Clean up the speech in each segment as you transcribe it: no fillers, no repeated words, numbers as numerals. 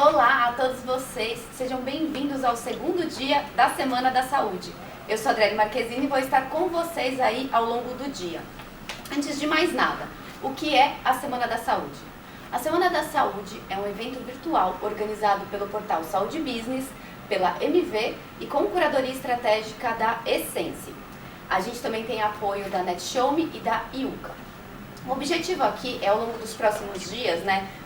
Olá a todos vocês, sejam bem-vindos ao segundo dia da Semana da Saúde. Eu sou a Adriane Marquezine e vou estar com vocês aí ao longo do dia. Antes de mais nada, o que é a Semana da Saúde? A Semana da Saúde é um evento virtual organizado pelo portal Saúde Business, pela MV e com curadoria estratégica da Essence. A gente também tem apoio da NetShowme e da IUCA. O objetivo aqui é, ao longo dos próximos dias,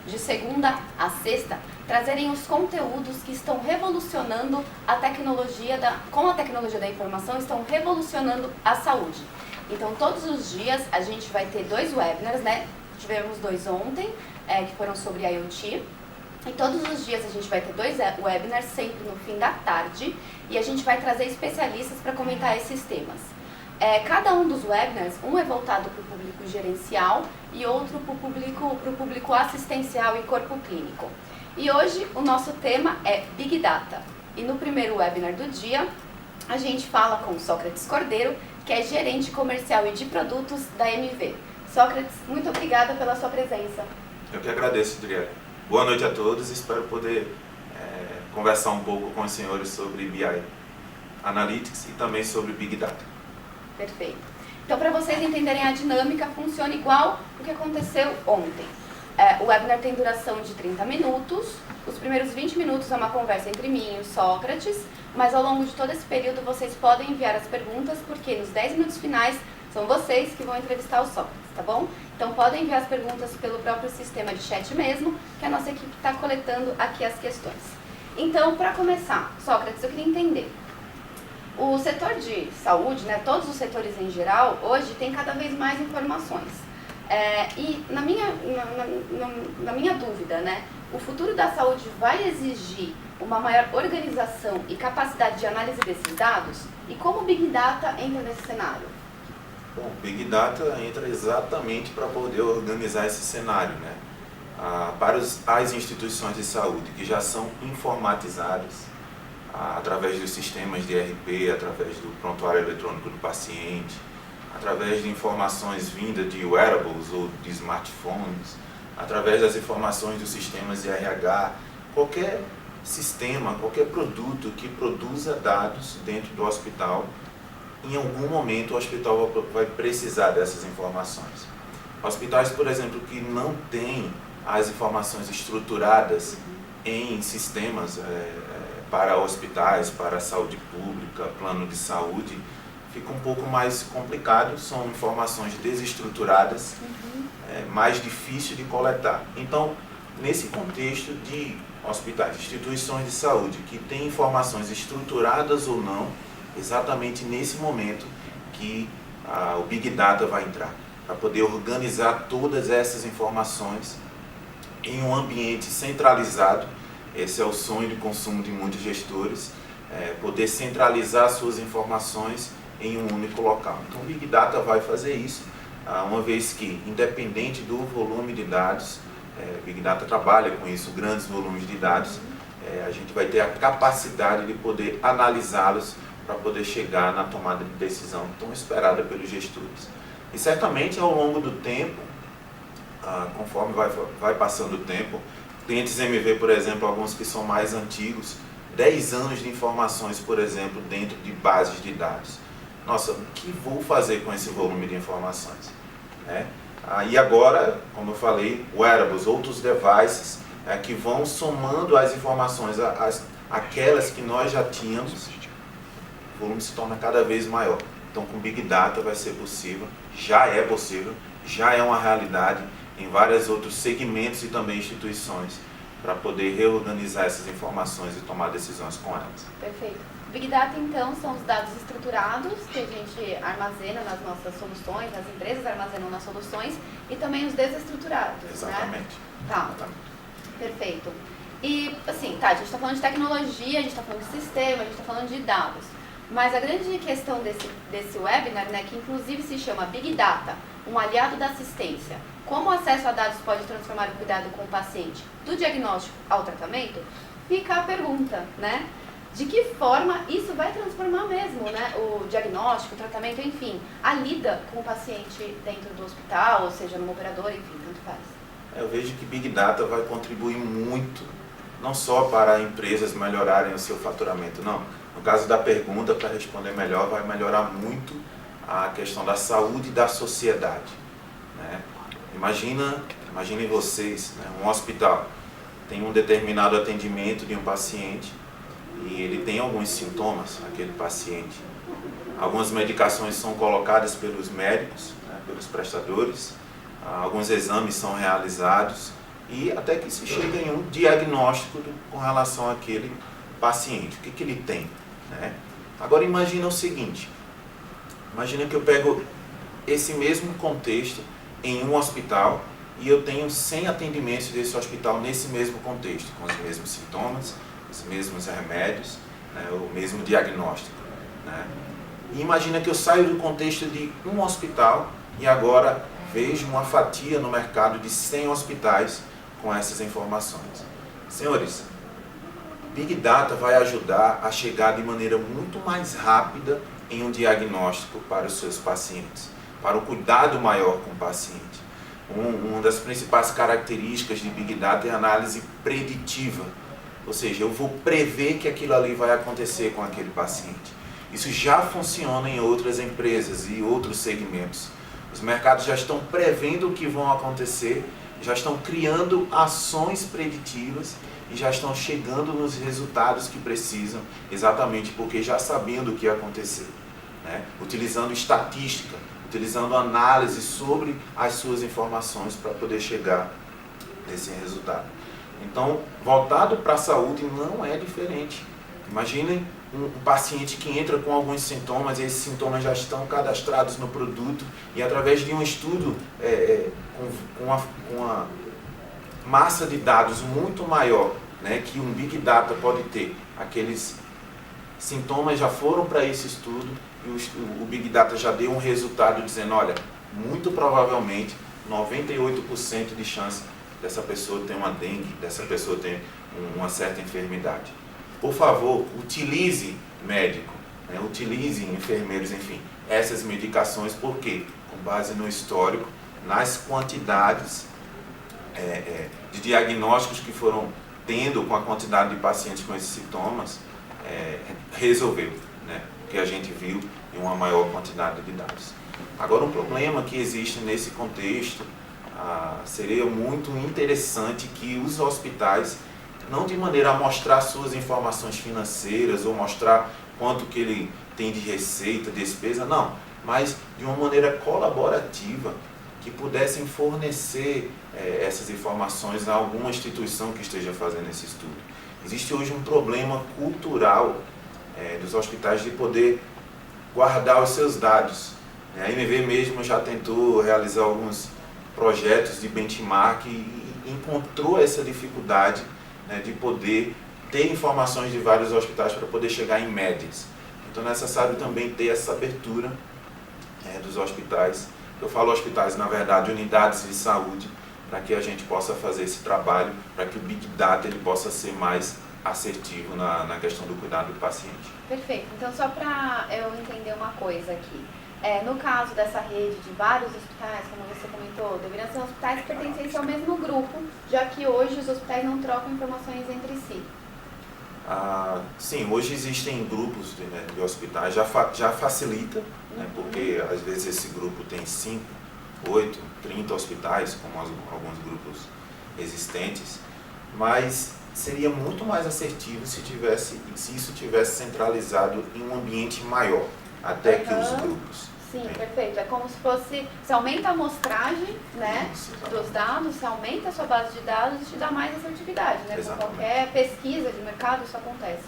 de segunda a sexta, trazerem os conteúdos que estão revolucionando a tecnologia com a tecnologia da informação, estão revolucionando a saúde. Então, todos os dias a gente vai ter 2 webinars, Tivemos 2 ontem, que foram sobre IoT. E todos os dias a gente vai ter 2 webinars, sempre no fim da tarde, e a gente vai trazer especialistas para comentar esses temas. Cada um dos webinars, um é voltado para o público gerencial e outro para o público assistencial e corpo clínico. E hoje o nosso tema é Big Data. E no primeiro webinar do dia, a gente fala com Sócrates Cordeiro, que é gerente comercial e de produtos da MV. Sócrates, muito obrigada pela sua presença. Eu que agradeço, Adriane. Boa noite a todos, espero poder conversar um pouco com os senhores sobre BI Analytics e também sobre Big Data. Perfeito. Então, para vocês entenderem a dinâmica, funciona igual o que aconteceu ontem. O webinar tem duração de 30 minutos, os primeiros 20 minutos é uma conversa entre mim e o Sócrates, mas ao longo de todo esse período vocês podem enviar as perguntas, porque nos 10 minutos finais são vocês que vão entrevistar o Sócrates, tá bom? Então podem enviar as perguntas pelo próprio sistema de chat mesmo, que a nossa equipe está coletando aqui as questões. Então, para começar, Sócrates, eu queria entender. O setor de saúde, todos os setores em geral, hoje tem cada vez mais informações. E na minha dúvida, o futuro da saúde vai exigir uma maior organização e capacidade de análise desses dados? E como o Big Data entra nesse cenário? Bom, Big Data entra exatamente para poder organizar esse cenário, para as instituições de saúde que já são informatizadas, através dos sistemas de ERP, através do prontuário eletrônico do paciente, através de informações vindas de wearables ou de smartphones, através das informações dos sistemas de RH, qualquer sistema, qualquer produto que produza dados dentro do hospital, em algum momento o hospital vai precisar dessas informações. Hospitais, por exemplo, que não têm as informações estruturadas em sistemas para hospitais, para a saúde pública, plano de saúde, fica um pouco mais complicado, são informações desestruturadas, mais difícil de coletar. Então, nesse contexto de hospitais, instituições de saúde que têm informações estruturadas ou não, exatamente nesse momento que o Big Data vai entrar, para poder organizar todas essas informações em um ambiente centralizado. Esse é o sonho de consumo de muitos gestores, poder centralizar suas informações em um único local. Então o Big Data vai fazer isso, uma vez que, independente do volume de dados, Big Data trabalha com isso, grandes volumes de dados, a gente vai ter a capacidade de poder analisá-los para poder chegar na tomada de decisão tão esperada pelos gestores. E certamente ao longo do tempo, conforme vai passando o tempo, clientes MV, por exemplo, alguns que são mais antigos, 10 anos de informações, por exemplo, dentro de bases de dados. Nossa, o que vou fazer com esse volume de informações? E agora, como eu falei, wearables, outros devices que vão somando as informações, aquelas que nós já tínhamos, o volume se torna cada vez maior. Então com Big Data vai ser possível, já é possível, já é uma realidade em vários outros segmentos e também instituições, para poder reorganizar essas informações e tomar decisões com elas. Perfeito. Big Data, então, são os dados estruturados que a gente armazena nas nossas soluções, as empresas armazenam nas soluções, e também os desestruturados, Exatamente. Tá. Exatamente. Perfeito. E, assim, a gente está falando de tecnologia, a gente está falando de sistema, a gente está falando de dados. Mas a grande questão desse webinar, que inclusive se chama Big Data, um aliado da assistência, como o acesso a dados pode transformar o cuidado com o paciente do diagnóstico ao tratamento, fica a pergunta, de que forma isso vai transformar mesmo, o diagnóstico, o tratamento, enfim, a lida com o paciente dentro do hospital, ou seja, numa operadora, enfim, tanto faz. Eu vejo que Big Data vai contribuir muito não só para empresas melhorarem o seu faturamento, não. No caso da pergunta, para responder melhor, vai melhorar muito a questão da saúde da sociedade, né? Imaginem vocês, né, um hospital tem um determinado atendimento de um paciente e ele tem alguns sintomas, aquele paciente. Algumas medicações são colocadas pelos médicos, né, pelos prestadores, alguns exames são realizados e até que se chega em um diagnóstico com relação àquele paciente, o que ele tem, né? Agora imagina o seguinte, imagina que eu pego esse mesmo contexto em um hospital e eu tenho 100 atendimentos desse hospital nesse mesmo contexto, com os mesmos sintomas, os mesmos remédios, né, o mesmo diagnóstico, né? E imagina que eu saio do contexto de um hospital e agora vejo uma fatia no mercado de 100 hospitais com essas informações. Senhores, Big Data vai ajudar a chegar de maneira muito mais rápida em um diagnóstico para os seus pacientes, para o cuidado maior com o paciente. Uma das principais características de Big Data é a análise preditiva, ou seja, eu vou prever que aquilo ali vai acontecer com aquele paciente. Isso já funciona em outras empresas e outros segmentos. Os mercados já estão prevendo o que vão acontecer, já estão criando ações preditivas e já estão chegando nos resultados que precisam, exatamente porque já sabendo o que ia acontecer, né? Utilizando estatística, utilizando análise sobre as suas informações para poder chegar nesse resultado. Então, voltado para a saúde não é diferente. Imaginem um paciente que entra com alguns sintomas e esses sintomas já estão cadastrados no produto e através de um estudo com uma massa de dados muito maior, né, que um Big Data pode ter, aqueles sintomas já foram para esse estudo e o Big Data já deu um resultado dizendo, olha, muito provavelmente 98% de chance dessa pessoa ter uma dengue, dessa pessoa ter uma certa enfermidade. Por favor, utilize médico, né, utilize enfermeiros, enfim, essas medicações, porque com base no histórico, nas quantidades de diagnósticos que foram tendo com a quantidade de pacientes com esses sintomas, resolveu, né, o que a gente viu em uma maior quantidade de dados. Agora, um problema que existe nesse contexto, seria muito interessante que os hospitais, não de maneira a mostrar suas informações financeiras ou mostrar quanto que ele tem de receita, despesa, não, mas de uma maneira colaborativa, que pudessem fornecer essas informações a alguma instituição que esteja fazendo esse estudo. Existe hoje um problema cultural dos hospitais de poder guardar os seus dados. A MV mesmo já tentou realizar alguns projetos de benchmark e encontrou essa dificuldade, né, de poder ter informações de vários hospitais para poder chegar em médias. Então é necessário também ter essa abertura dos hospitais. Eu falo hospitais, na verdade, unidades de saúde, para que a gente possa fazer esse trabalho, para que o Big Data ele possa ser mais assertivo na questão do cuidado do paciente. Perfeito. Então, só para eu entender uma coisa aqui. No caso dessa rede de vários hospitais, como você comentou, deveriam ser hospitais pertencentes ao mesmo grupo, já que hoje os hospitais não trocam informações entre si. Sim, hoje existem grupos de hospitais, já facilita, né, porque às vezes esse grupo tem 5, 8, 30 hospitais, como alguns grupos existentes, mas seria muito mais assertivo se isso tivesse centralizado em um ambiente maior, até que os grupos. Sim, perfeito. É como se fosse, você aumenta a amostragem, né, dos dados, você aumenta a sua base de dados e te dá mais assertividade, né? Com qualquer pesquisa de mercado isso acontece.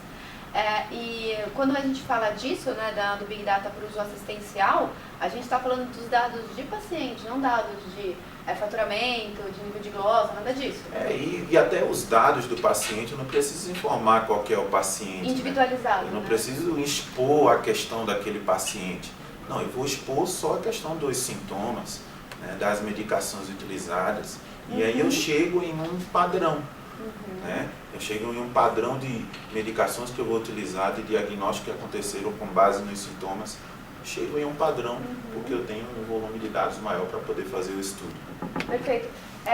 E quando a gente fala disso, né, do Big Data para o uso assistencial, a gente está falando dos dados de paciente, não dados de faturamento, de nível de glosa, nada disso. E até os dados do paciente, eu não preciso informar qual que é o paciente. Individualizado. Né? Eu não preciso expor a questão daquele paciente. Não, eu vou expor só a questão dos sintomas, né, das medicações utilizadas. E aí eu chego em um padrão. Né? Eu chego em um padrão de medicações que eu vou utilizar, de diagnóstico que aconteceram com base nos sintomas. Chego em um padrão, porque eu tenho um volume de dados maior para poder fazer o estudo. Perfeito.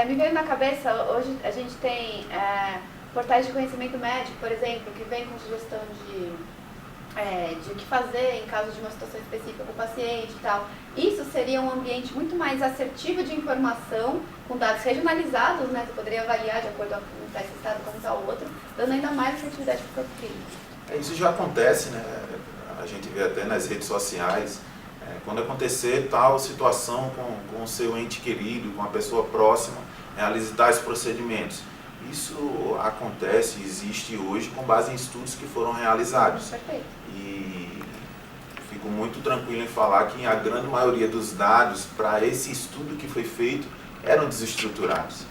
Me veio na cabeça, hoje a gente tem portais de conhecimento médico, por exemplo, que vem com sugestão de o que fazer em caso de uma situação específica com o paciente e tal. Isso seria um ambiente muito mais assertivo de informação, com dados regionalizados, né? Você poderia avaliar de acordo com esse estado como está o outro, dando ainda mais assertividade para o corpo clínico. Isso já acontece, né? A gente vê até nas redes sociais, quando acontecer tal situação com o seu ente querido, com a pessoa próxima, realize tais procedimentos. Isso acontece, existe hoje com base em estudos que foram realizados. Perfeito. E fico muito tranquilo em falar que a grande maioria dos dados para esse estudo que foi feito eram desestruturados.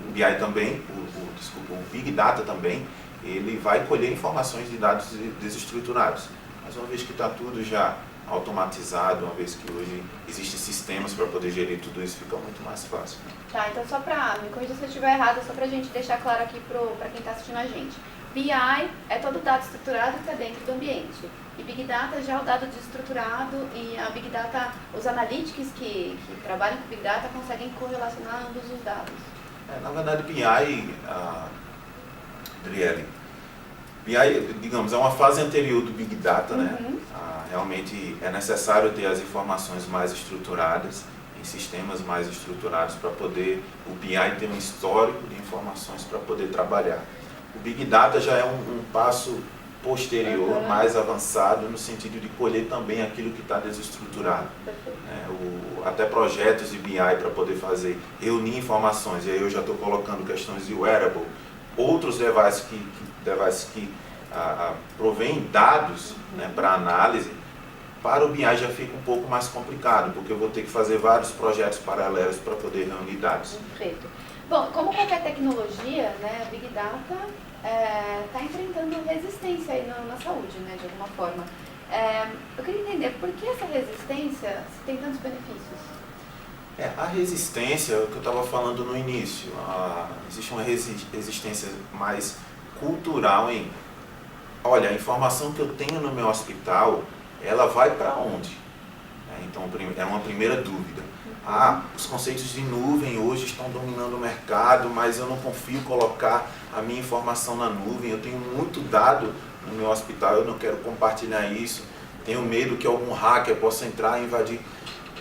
O BI também, o Big Data também, ele vai colher informações de dados desestruturados. Mas uma vez que está tudo já automatizado, uma vez que hoje existem sistemas para poder gerir tudo isso, fica muito mais fácil. Tá, então só para, me corrija se eu estiver errado, só para a gente deixar claro aqui para quem está assistindo a gente. BI é todo o dado estruturado que está dentro do ambiente. E Big Data já é o dado desestruturado, e a Big Data, os analytics que trabalham com Big Data conseguem correlacionar ambos os dados. Na verdade, BI, Adriele, BI, digamos, é uma fase anterior do Big Data, né? Realmente é necessário ter as informações mais estruturadas, em sistemas mais estruturados, para poder o BI ter um histórico de informações para poder trabalhar. O Big Data já é um passo posterior, mais avançado, no sentido de colher também aquilo que está desestruturado. Até projetos de BI para poder reunir informações, e aí eu já estou colocando questões de wearable, outros devices que provêm dados, né, para análise. Para o BI já fica um pouco mais complicado, porque eu vou ter que fazer vários projetos paralelos para poder reunir dados. Perfeito. Bom, como qualquer tecnologia, né, a Big Data está enfrentando resistência aí na saúde, né, de alguma forma. Eu queria entender por que essa resistência se tem tantos benefícios? A resistência, o que eu estava falando no início, existe uma resistência mais cultural olha, a informação que eu tenho no meu hospital, ela vai para onde? Então, é uma primeira dúvida. Os conceitos de nuvem hoje estão dominando o mercado, mas eu não confio colocar a minha informação na nuvem, eu tenho muito dado no meu hospital, eu não quero compartilhar isso, tenho medo que algum hacker possa entrar e invadir.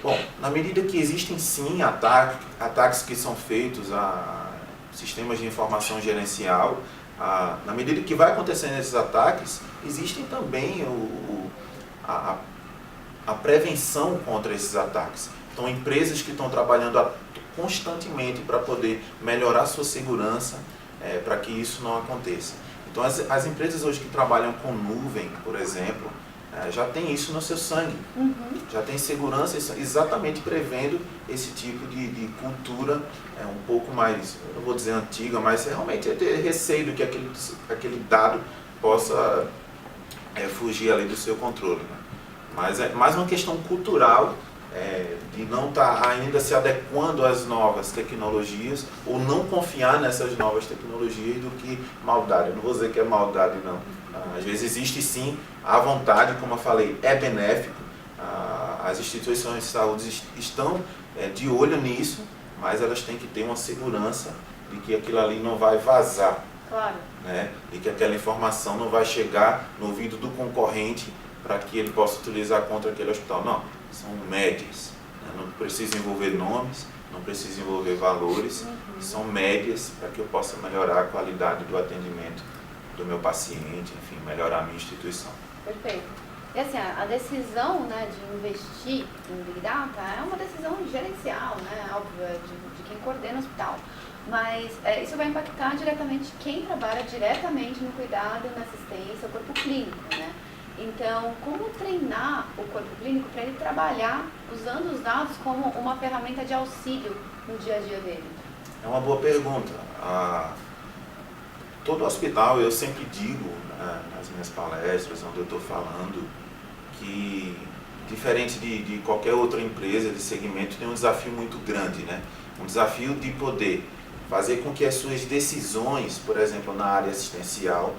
Bom, na medida que existem sim ataques que são feitos a sistemas de informação gerencial, na medida que vai acontecendo esses ataques, existem também a prevenção contra esses ataques. Então, empresas que estão trabalhando constantemente para poder melhorar sua segurança, para que isso não aconteça. Então, as empresas hoje que trabalham com nuvem, por exemplo, já tem isso no seu sangue. Já tem segurança exatamente prevendo esse tipo de cultura um pouco mais, eu não vou dizer antiga, mas realmente é ter receio de que aquele dado possa fugir ali do seu controle, né? Mas é mais uma questão cultural, de não estar ainda se adequando às novas tecnologias ou não confiar nessas novas tecnologias do que maldade. Eu não vou dizer que é maldade, não. Às vezes existe sim a vontade, como eu falei, é benéfico. As instituições de saúde estão de olho nisso, mas elas têm que ter uma segurança de que aquilo ali não vai vazar. Claro. Né? E que aquela informação não vai chegar no ouvido do concorrente para que ele possa utilizar contra aquele hospital. Não, são médias. Né? Não precisa envolver nomes, não precisa envolver valores, são médias para que eu possa melhorar a qualidade do atendimento do meu paciente, enfim, melhorar a minha instituição. Perfeito. E assim, a decisão, né, de investir em Big Data é uma decisão gerencial, né, óbvio, de quem coordena o hospital. Mas isso vai impactar diretamente quem trabalha diretamente no cuidado, na assistência, o corpo clínico, né? Então, como treinar o corpo clínico para ele trabalhar usando os dados como uma ferramenta de auxílio no dia a dia dele? É uma boa pergunta. Todo hospital, eu sempre digo, né, nas minhas palestras, onde eu estou falando, que diferente de qualquer outra empresa de segmento, tem um desafio muito grande, né? Um desafio de poder fazer com que as suas decisões, por exemplo, na área assistencial,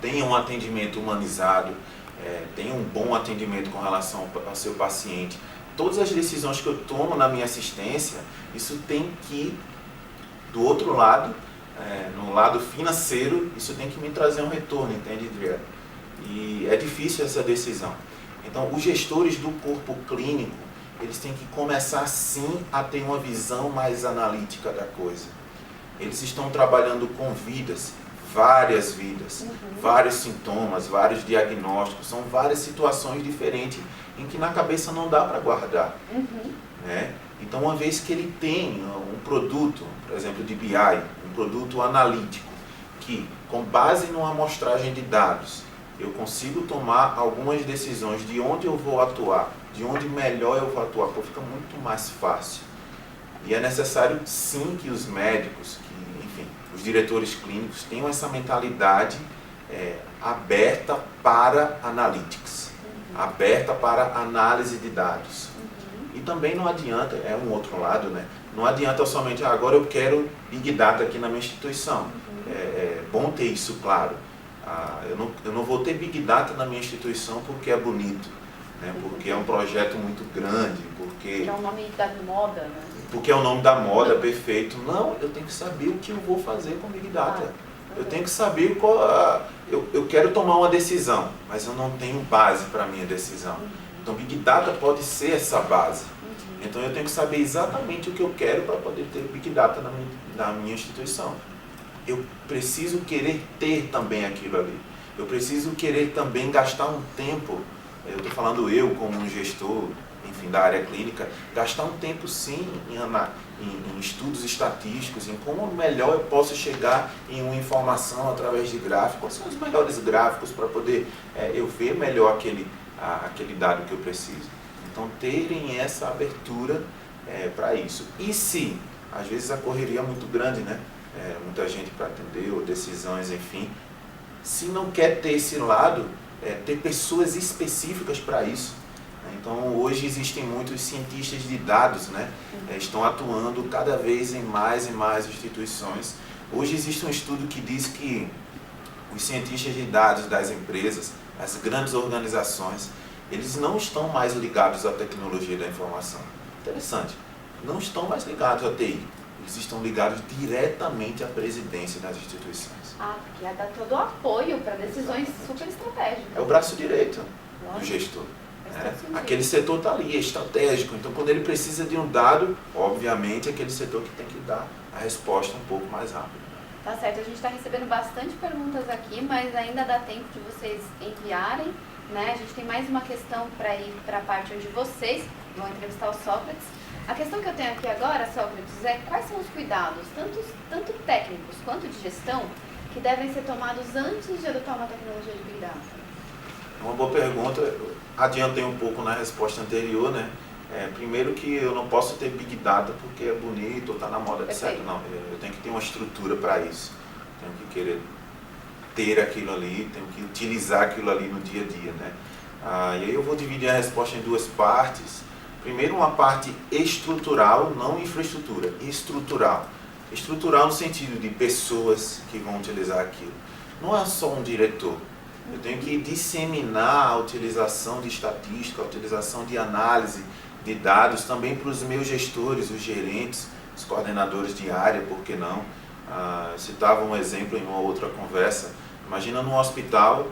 tenham um atendimento humanizado, tenham um bom atendimento com relação ao seu paciente. Todas as decisões que eu tomo na minha assistência, isso tem que, do outro lado, no lado financeiro, isso tem que me trazer um retorno, entende, Adriano? E é difícil essa decisão. Então, os gestores do corpo clínico, eles têm que começar sim a ter uma visão mais analítica da coisa. Eles estão trabalhando com vidas, várias vidas, vários sintomas, vários diagnósticos, são várias situações diferentes em que na cabeça não dá para guardar. Né? Então, uma vez que ele tem um produto, por exemplo, de BI, um produto analítico, que com base numa amostragem de dados, eu consigo tomar algumas decisões de onde eu vou atuar, de onde melhor eu vou atuar, porque fica muito mais fácil. E é necessário sim que os médicos, os diretores clínicos tenham essa mentalidade aberta para analytics, aberta para análise de dados. E também não adianta, é um outro lado, né? Não adianta somente, agora eu quero Big Data aqui na minha instituição. É bom ter isso claro. Eu não vou ter Big Data na minha instituição porque é bonito, né? Porque é um projeto muito grande, porque é o nome da moda, né? Porque é o nome da moda, perfeito. Não, eu tenho que saber o que eu vou fazer com Big Data. Eu tenho que saber qual... Eu quero tomar uma decisão, mas eu não tenho base para a minha decisão. Então, Big Data pode ser essa base. Então, eu tenho que saber exatamente o que eu quero para poder ter Big Data na minha instituição. Eu preciso querer ter também aquilo ali. Eu preciso querer também gastar um tempo. Eu estou falando eu como um gestor, enfim, da área clínica, gastar um tempo sim em estudos estatísticos, em como melhor eu posso chegar em uma informação através de gráficos, quais são os melhores gráficos para poder eu ver melhor aquele dado que eu preciso. Então, terem essa abertura para isso. E se, às vezes a correria é muito grande, né? Muita gente para atender, ou decisões, enfim. Se não quer ter esse lado, ter pessoas específicas para isso. Então, hoje existem muitos cientistas de dados, né? Estão atuando cada vez em mais instituições. Hoje existe um estudo que diz que os cientistas de dados das empresas, as grandes organizações, eles não estão mais ligados à tecnologia da informação. Interessante. Não estão mais ligados à TI. Eles estão ligados diretamente à presidência das instituições. Porque dá todo o apoio para decisões super estratégicas. É o braço direito do gestor. Aquele setor está ali, é estratégico. Então, quando ele precisa de um dado, obviamente, é aquele setor que tem que dar a resposta um pouco mais rápido. Tá certo, a gente está recebendo bastante perguntas aqui, mas ainda dá tempo de vocês enviarem, né? A gente tem mais uma questão para ir para a parte onde vocês vão entrevistar o Sócrates. A questão que eu tenho aqui agora, Sócrates, é quais são os cuidados, tanto técnicos quanto de gestão, que devem ser tomados antes de adotar uma tecnologia de Big Data? Uma boa pergunta. Adiantei um pouco na resposta anterior, né? Primeiro que eu não posso ter Big Data porque é bonito ou está na moda, etc. Não, eu tenho que ter uma estrutura para isso. Tenho que querer ter aquilo ali, tenho que utilizar aquilo ali no dia a dia, né? E aí eu vou dividir a resposta em duas partes. Primeiro, uma parte estrutural, não infraestrutura, estrutural. Estrutural no sentido de pessoas que vão utilizar aquilo. Não é só um diretor. Eu tenho que disseminar a utilização de estatística, a utilização de análise de dados também para os meus gestores, os gerentes, os coordenadores de área, por que não? Eu citava um exemplo em uma outra conversa. Imagina num hospital,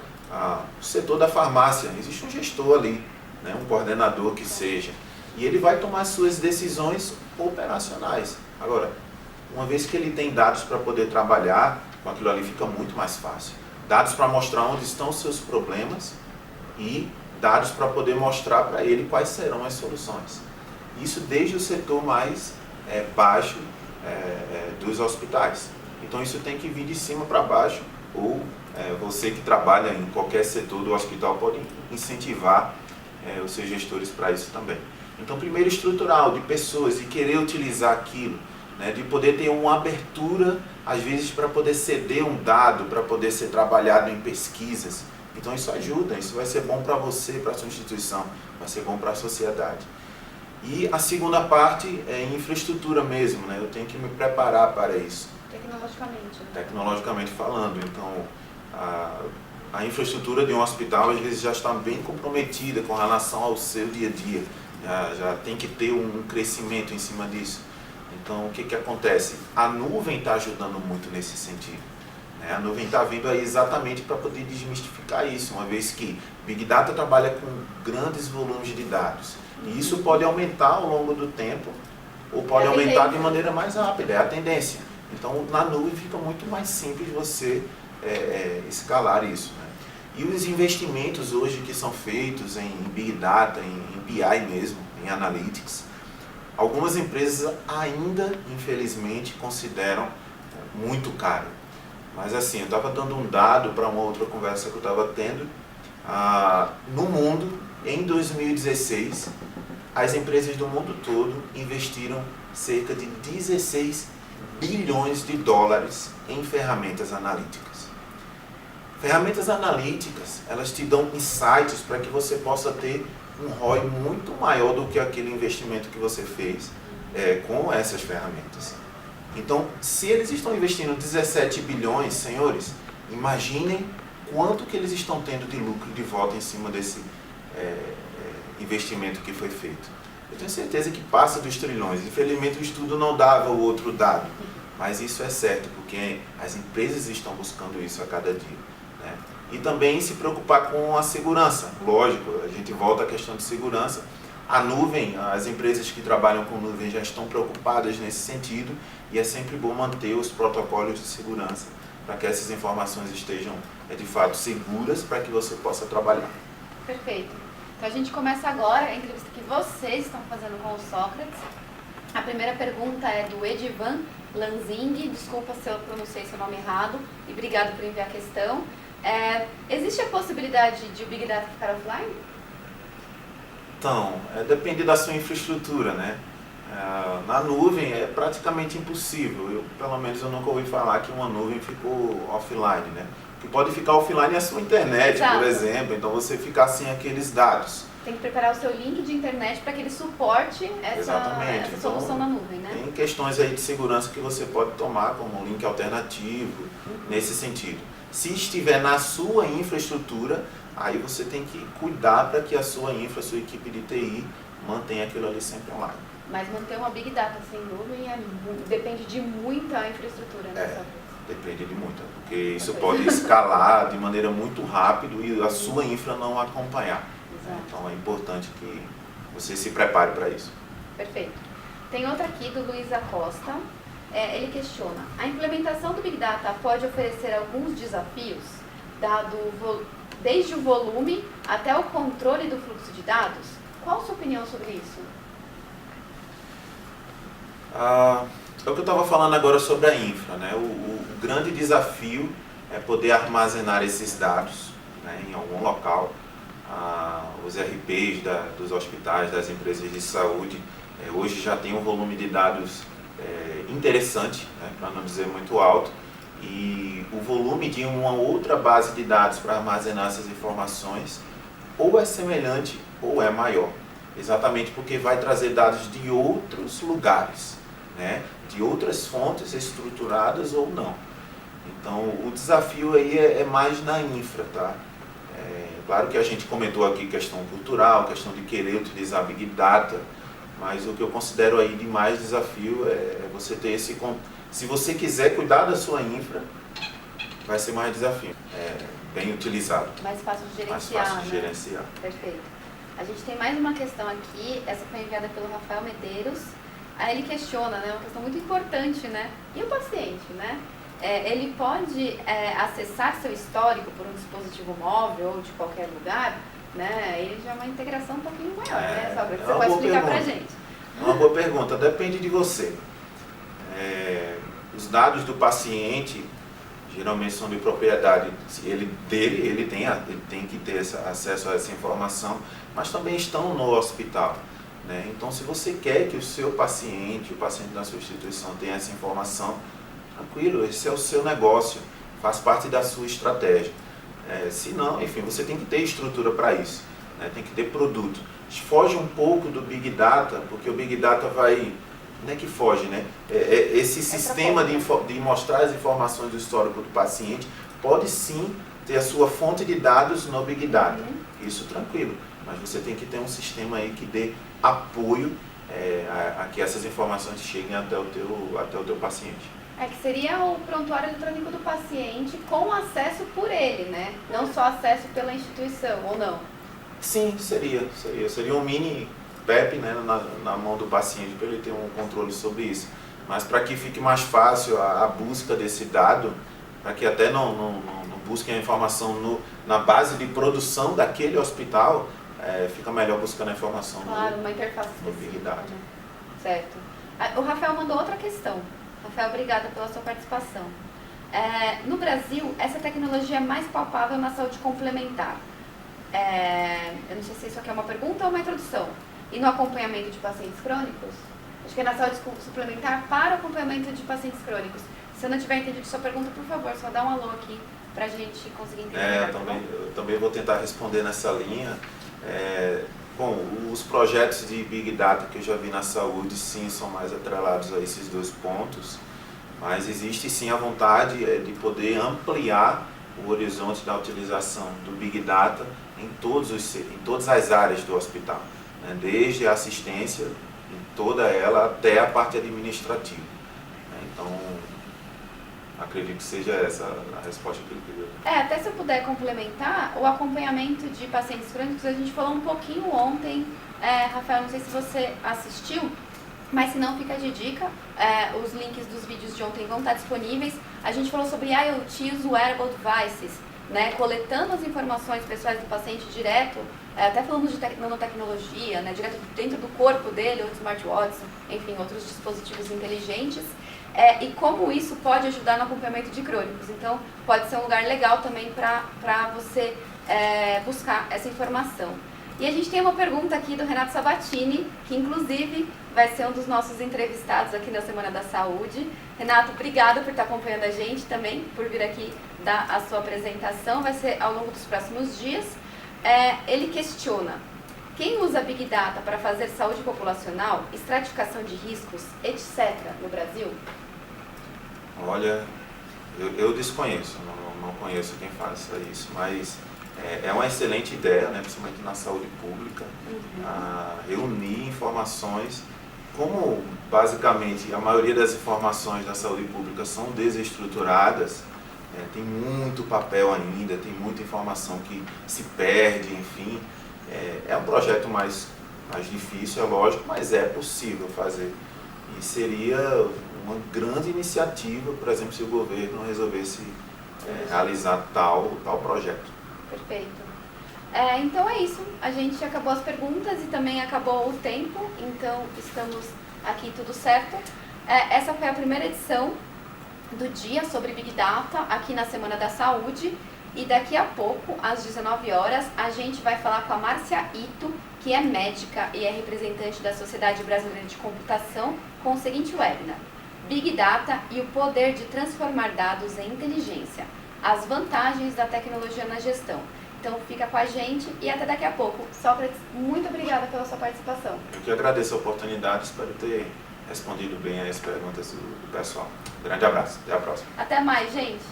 o setor da farmácia, existe um gestor ali, né, um coordenador que seja, e ele vai tomar suas decisões operacionais. Agora, uma vez que ele tem dados para poder trabalhar, com aquilo ali fica muito mais fácil. Dados para mostrar onde estão os seus problemas e dados para poder mostrar para ele quais serão as soluções. Isso desde o setor mais baixo dos hospitais. Então isso tem que vir de cima para baixo, ou você que trabalha em qualquer setor do hospital pode incentivar os seus gestores para isso também. Então, primeiro estrutural, de pessoas, de querer utilizar aquilo, né, de poder ter uma abertura, às vezes, para poder ceder um dado, para poder ser trabalhado em pesquisas. Então, isso ajuda, isso vai ser bom para você, para a sua instituição, vai ser bom para a sociedade. E a segunda parte é infraestrutura mesmo, né? Eu tenho que me preparar para isso. Tecnologicamente. Né? Tecnologicamente falando. Então, a infraestrutura de um hospital, às vezes, já está bem comprometida com relação ao seu dia a dia. Já tem que ter um crescimento em cima disso. Então, o que acontece? A nuvem está ajudando muito nesse sentido. Né? A nuvem está vindo aí exatamente para poder desmistificar isso, uma vez que Big Data trabalha com grandes volumes de dados. E isso pode aumentar ao longo do tempo, ou pode aumentar de maneira mais rápida, é a tendência. Então, na nuvem fica muito mais simples você escalar isso. Né? E os investimentos hoje que são feitos em Big Data, em BI mesmo, em Analytics, algumas empresas ainda, infelizmente, consideram muito caro. Mas assim, eu estava dando um dado para uma outra conversa que eu estava tendo. No mundo, em 2016, as empresas do mundo todo investiram cerca de 16 bilhões de dólares em ferramentas analíticas. Ferramentas analíticas, elas te dão insights para que você possa ter um ROI muito maior do que aquele investimento que você fez com essas ferramentas. Então, se eles estão investindo 17 bilhões, senhores, imaginem quanto que eles estão tendo de lucro de volta em cima desse investimento que foi feito. Eu tenho certeza que passa dos trilhões. Infelizmente, o estudo não dava o outro dado, mas isso é certo, porque as empresas estão buscando isso a cada dia. Né? E também se preocupar com a segurança. Lógico, a gente volta à questão de segurança. A nuvem, as empresas que trabalham com nuvem já estão preocupadas nesse sentido e é sempre bom manter os protocolos de segurança para que essas informações estejam, de fato, seguras para que você possa trabalhar. Perfeito. Então a gente começa agora a entrevista que vocês estão fazendo com o Sócrates. A primeira pergunta é do Edivan Lanzing, desculpa se eu pronunciei seu nome errado, e obrigado por enviar a questão. Existe a possibilidade de o Big Data ficar offline? Então, depende da sua infraestrutura, né? Na nuvem é praticamente impossível. Pelo menos eu nunca ouvi falar que uma nuvem ficou offline, né? O que pode ficar offline é a sua internet, Exato. Por exemplo, então você ficar sem aqueles dados. Tem que preparar o seu link de internet para que ele suporte essa solução na nuvem, né? Tem questões aí de segurança que você pode tomar, como um link alternativo, nesse sentido. Se estiver na sua infraestrutura, aí você tem que cuidar para que a sua sua equipe de TI mantenha aquilo ali sempre online. Mas manter uma Big Data sem nuvem depende de muita infraestrutura, né? Depende de muito, porque isso pode escalar de maneira muito rápida e a sua infra não acompanhar. Exato. Então é importante que você se prepare para isso. Perfeito. Tem outra aqui do Luiz Acosta. Ele questiona: a implementação do Big Data pode oferecer alguns desafios, desde o volume até o controle do fluxo de dados? Qual a sua opinião sobre isso? É o que eu estava falando agora sobre a infra, né? O grande desafio é poder armazenar esses dados, né, em algum local. Os RPs dos hospitais, das empresas de saúde, hoje já tem um volume de dados interessante, né, para não dizer muito alto, e o volume de uma outra base de dados para armazenar essas informações ou é semelhante ou é maior, exatamente porque vai trazer dados de outros lugares, né, de outras fontes estruturadas ou não. Então o desafio aí é mais na infra, tá? Claro que a gente comentou aqui questão cultural, questão de querer utilizar Big Data, mas o que eu considero aí de mais desafio é você ter esse... Se você quiser cuidar da sua infra, vai ser mais desafio. Bem utilizado. Mais fácil de gerenciar, Mais fácil de gerenciar. Perfeito. A gente tem mais uma questão aqui, essa foi enviada pelo Rafael Medeiros. Aí ele questiona, né, uma questão muito importante, né? E o paciente, né? Ele pode acessar seu histórico por um dispositivo móvel ou de qualquer lugar, né? Ele já é uma integração um pouquinho maior, né? Sócrates, você pode explicar pra gente? É uma boa pergunta, depende de você. Os dados do paciente geralmente são de propriedade dele, ele tem que ter acesso a essa informação, mas também estão no hospital, né? Então, se você quer que o seu paciente, o paciente da sua instituição tenha essa informação, tranquilo, esse é o seu negócio, faz parte da sua estratégia. Se não, enfim, você tem que ter estrutura para isso, né? Tem que ter produto. Foge um pouco do Big Data, porque o Big Data vai... Não é que foge, né? Esse sistema de mostrar as informações do histórico do paciente pode sim ter a sua fonte de dados no Big Data. Isso tranquilo, mas você tem que ter um sistema aí que dê apoio a que essas informações cheguem até o teu paciente. Que seria o prontuário eletrônico do paciente com acesso por ele, né? Não só acesso pela instituição, ou não? Sim, seria um mini PEP, né, na mão do paciente, para ele ter um controle sobre isso. Mas para que fique mais fácil a busca desse dado, para que até não busquem a informação na base de produção daquele hospital, fica melhor buscando a informação uma interface no Big Data. Né? Certo. O Rafael mandou outra questão. Rafael, obrigada pela sua participação. No Brasil, essa tecnologia é mais palpável na saúde complementar. Eu não sei se isso aqui é uma pergunta ou uma introdução. E no acompanhamento de pacientes crônicos? Acho que é na saúde suplementar para acompanhamento de pacientes crônicos. Se eu não tiver entendido sua pergunta, por favor, só dá um alô aqui para a gente conseguir entender. Eu também vou tentar responder nessa linha. Bom, os projetos de Big Data que eu já vi na saúde, sim, são mais atrelados a esses dois pontos, mas existe sim a vontade de poder ampliar o horizonte da utilização do Big Data em todas as áreas do hospital, né? Desde a assistência, em toda ela, até a parte administrativa, né? Então, acredito que seja essa a resposta que ele pediu. Até se eu puder complementar, o acompanhamento de pacientes crônicos, a gente falou um pouquinho ontem, Rafael, não sei se você assistiu, mas se não, fica de dica, os links dos vídeos de ontem vão estar disponíveis. A gente falou sobre IoT, os wearable devices, né, coletando as informações pessoais do paciente direto, até falando de nanotecnologia, né, direto dentro do corpo dele, ou de smartwatches, enfim, outros dispositivos inteligentes. E como isso pode ajudar no acompanhamento de crônicos. Então, pode ser um lugar legal também para você buscar essa informação. E a gente tem uma pergunta aqui do Renato Sabatini, que inclusive vai ser um dos nossos entrevistados aqui na Semana da Saúde. Renato, obrigada por estar acompanhando a gente também, por vir aqui dar a sua apresentação. Vai ser ao longo dos próximos dias. Ele questiona: quem usa Big Data para fazer saúde populacional, estratificação de riscos, etc., no Brasil? Olha, eu desconheço, não conheço quem faça isso, mas é uma excelente ideia, né, principalmente na saúde pública, reunir informações. Como basicamente a maioria das informações da saúde pública são desestruturadas, tem muito papel ainda, tem muita informação que se perde, enfim. É um projeto mais difícil, é lógico, mas é possível fazer. E seria uma grande iniciativa, por exemplo, se o governo resolvesse realizar tal projeto. Perfeito. Então é isso, a gente acabou as perguntas e também acabou o tempo, então estamos aqui tudo certo. Essa foi a primeira edição do dia sobre Big Data aqui na Semana da Saúde. E daqui a pouco, às 19 horas, a gente vai falar com a Márcia Ito, que é médica e é representante da Sociedade Brasileira de Computação, com o seguinte webinar: Big Data e o poder de transformar dados em inteligência. As vantagens da tecnologia na gestão. Então fica com a gente e até daqui a pouco. Sócrates, muito obrigada pela sua participação. Eu que agradeço a oportunidade, espero ter respondido bem as perguntas do pessoal. Grande abraço, até a próxima. Até mais, gente.